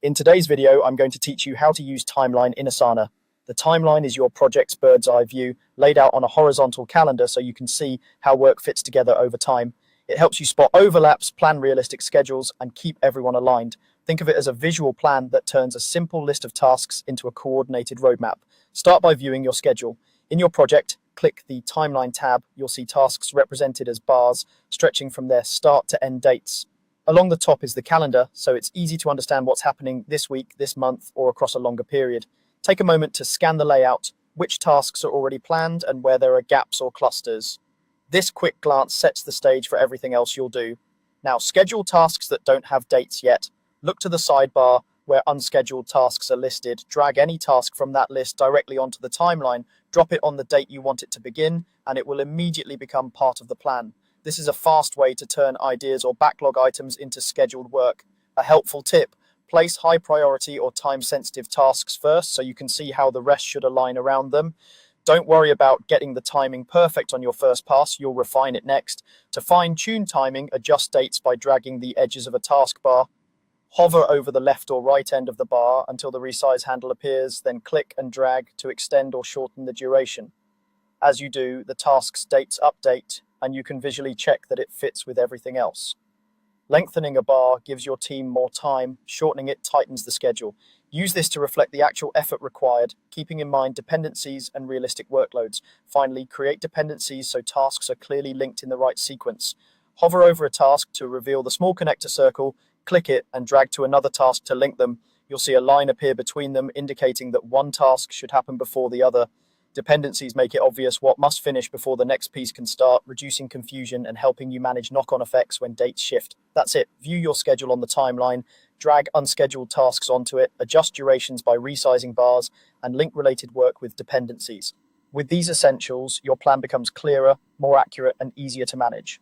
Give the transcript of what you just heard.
In today's video, I'm going to teach you how to use timeline in Asana. The timeline is your project's bird's eye view, laid out on a horizontal calendar so you can see how work fits together over time. It helps you spot overlaps, plan realistic schedules, and keep everyone aligned. Think of it as a visual plan that turns a simple list of tasks into a coordinated roadmap. Start by viewing your schedule. In your project, click the Timeline tab. You'll see tasks represented as bars, stretching from their start to end dates. Along the top is the calendar, so it's easy to understand what's happening this week, this month, or across a longer period. Take a moment to scan the layout, which tasks are already planned, and where there are gaps or clusters. This quick glance sets the stage for everything else you'll do. Now, schedule tasks that don't have dates yet. Look to the sidebar where unscheduled tasks are listed. Drag any task from that list directly onto the timeline, drop it on the date you want it to begin, and it will immediately become part of the plan. This is a fast way to turn ideas or backlog items into scheduled work. A helpful tip: place high priority or time-sensitive tasks first so you can see how the rest should align around them. Don't worry about getting the timing perfect on your first pass, you'll refine it next. To fine-tune timing, adjust dates by dragging the edges of a taskbar. Hover over the left or right end of the bar until the resize handle appears, then click and drag to extend or shorten the duration. As you do, the task's dates update, and you can visually check that it fits with everything else. Lengthening a bar gives your team more time, shortening it tightens the schedule. Use this to reflect the actual effort required, keeping in mind dependencies and realistic workloads. Finally, create dependencies so tasks are clearly linked in the right sequence. Hover over a task to reveal the small connector circle, click it, and drag to another task to link them. You'll see a line appear between them, indicating that one task should happen before the other. Dependencies make it obvious what must finish before the next piece can start, reducing confusion and helping you manage knock-on effects when dates shift. That's it. View your schedule on the timeline, drag unscheduled tasks onto it, adjust durations by resizing bars, and link related work with dependencies. With these essentials, your plan becomes clearer, more accurate, and easier to manage.